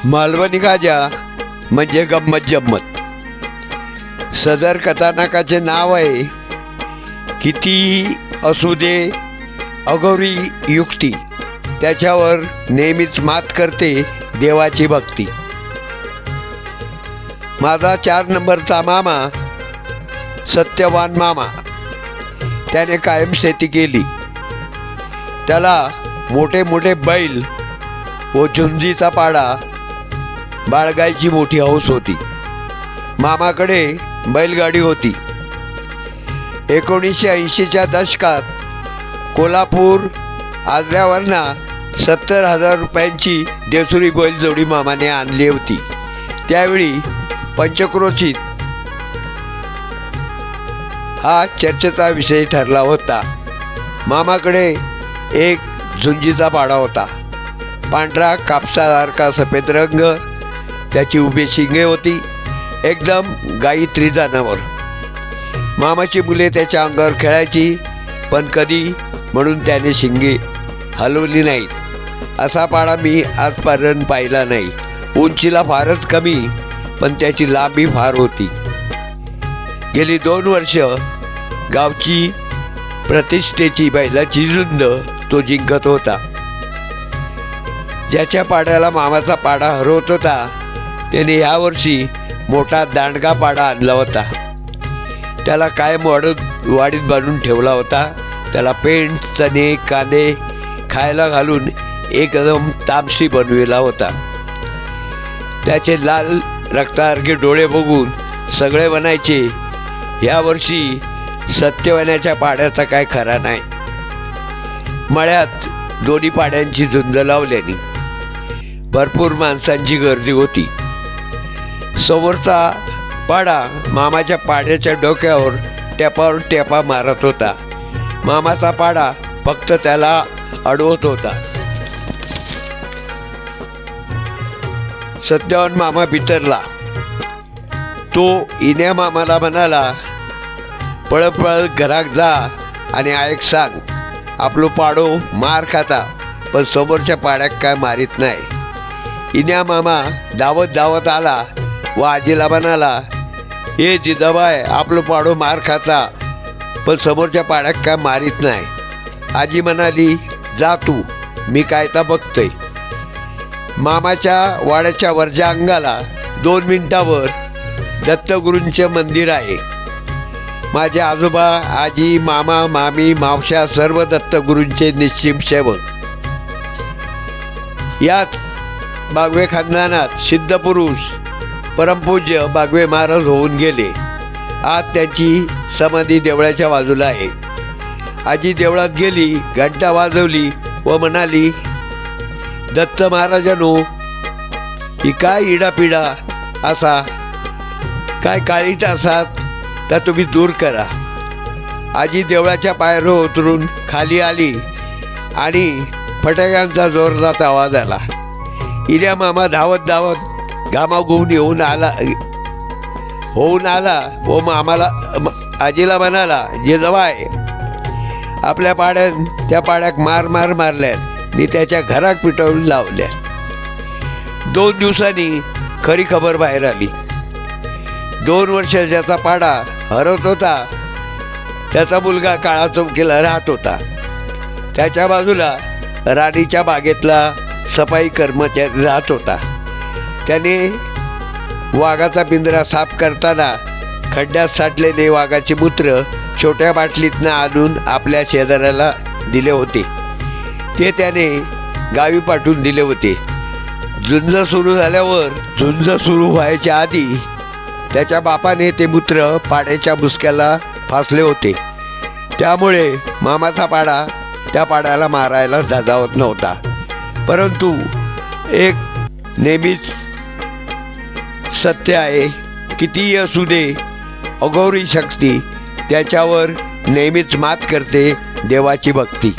मालवणी गाजा म्हणजे गंमत जम्मत। सदर कथानकाचे नाव आहे किती असू दे अगौरी युक्ती, त्याच्यावर नेहमीच मात करते देवाची भक्ती। माझा 4 नंबरचा मामा सत्यवान मामा, त्याने कायम शेती केली। त्याला मोठे मोठे बैल व झुंजीचा पाडा बाळगायची मोठी हौस होती। मामाकडे बैलगाडी होती। 1980च्या दशकात कोल्हापूर आजऱ्यावरना 70,000 रुपयांची देसुरी बैलजोडी मामाने आणली होती। त्यावेळी पंचक्रोशीत हा चर्चेचा विषय ठरला होता। मामाकडे एक झुंजीचा पाडा होता। पांढरा कापसासारखा सफेद रंग, त्याची उभी शिंगे होती, एकदम गायत्री जनावर। मामाची मुले त्याच्या अंगावर खेळायची, पण कधी म्हणून त्याने शिंगे हलवली नाहीत। असा पाडा मी आजपर्यंत पाहिला नाही। उंचीला फारच कमी, पण त्याची लांबी फार होती। गेली 2 वर्ष गावची प्रतिष्ठेची बैलाची झुंज तो जिंकत होता। ज्याच्या पाड्याला मामाचा पाडा हरवत होता, त्याने यावर्षी मोठा दांडगा पाडा आणला होता। त्याला कायम वाडीत बांधून ठेवला होता। त्याला पेंट, चणे, कांदे खायला घालून एकदम तामसी बनविला होता। त्याचे लाल रक्तासारखे डोळे बघून सगळे म्हणायचे, यावर्षी सत्यवानाच्या पाड्याचा काय खरा नाही। मळ्यात दोन्ही पाड्यांची झुंज लावल्याने भरपूर माणसांची गर्दी होती। समोरचा पाडा मामाच्या पाड्याच्या डोक्यावर टेपावर टेपा मारत होता। मामाचा पाडा फक्त त्याला अडवत होता। सत्यवान मामा बिथरला। तो इन्या मामाला म्हणाला, पळत पळत घरात जा आणि ऐक सांग, आपलो पाडो मार खाता, पण समोरच्या पाड्याक काय मारित नाही। इन्या मामा धावत धावत आला व आजीला म्हणाला, हे जिजाबाई, आपलो पाडो मार खाता, पण समोरच्या पाड्याक काय मारित नाही। आजी म्हणाली, जा तू, मी काय तर बघतोय। मामाच्या वाड्याच्या वरच्या अंगाला 2 मिनिटावर दत्तगुरूंचे मंदिर आहे। माझे आजोबा, आजी, मामा, मामी, मावश्या सर्व दत्तगुरूंचे निश्चिम सेवक। याच बागवे खानदानात सिद्धपुरुष परमपूज्य बागवे महाराज होऊन गेले। आज त्यांची समाधी देवळाच्या बाजूला आहे। आजी देवळात गेली, घंटा वाजवली व म्हणाली, दत्त महाराजांनो, ही काय इडापिडा असा, काय काळीट असात, तर तुम्ही दूर करा। आजी देवळाच्या पायऱ्या उतरून खाली आली आणि फटाक्यांचा जोरदार आवाज आला। इन्या मामा धावत धावत घामाघूम होऊन आला व मामाला आजीला म्हणाला, जिजाबाई, आपल्या त्या पाड्याक मार मारल्यात मी त्याच्या घरात पिटवून लावल्या। 2 दिवसांनी खरी खबर बाहेर आली। 2 वर्ष ज्याचा पाडा हरवत होता, त्याचा मुलगा काळा चौकीला राहत होता। त्याच्या बाजूला राणीच्या बागेतला सफाई कर्मचारी राहत होता। त्याने वाघाचा पिंजरा साफ करताना खड्ड्यात साठलेले वाघाचे मूत्र छोट्या बाटलीतनं आणून आपल्या शेजाऱ्याला दिले होते। ते त्याने गावी पाठवून दिले होते। झुंज सुरू झाल्यावर, झुंज सुरू व्हायच्या आधी त्याच्या बापाने ते मूत्र पाड्याच्या बुसक्याला फासले होते। त्यामुळे मामाचा पाडा त्या पाड्याला मारायला धाजावत नव्हता। परंतु एक नेहमीच सत्य आहे, कितीही असू दे अगौरी शक्ती, त्याच्यावर नेहमीच मात करते देवाची भक्ती।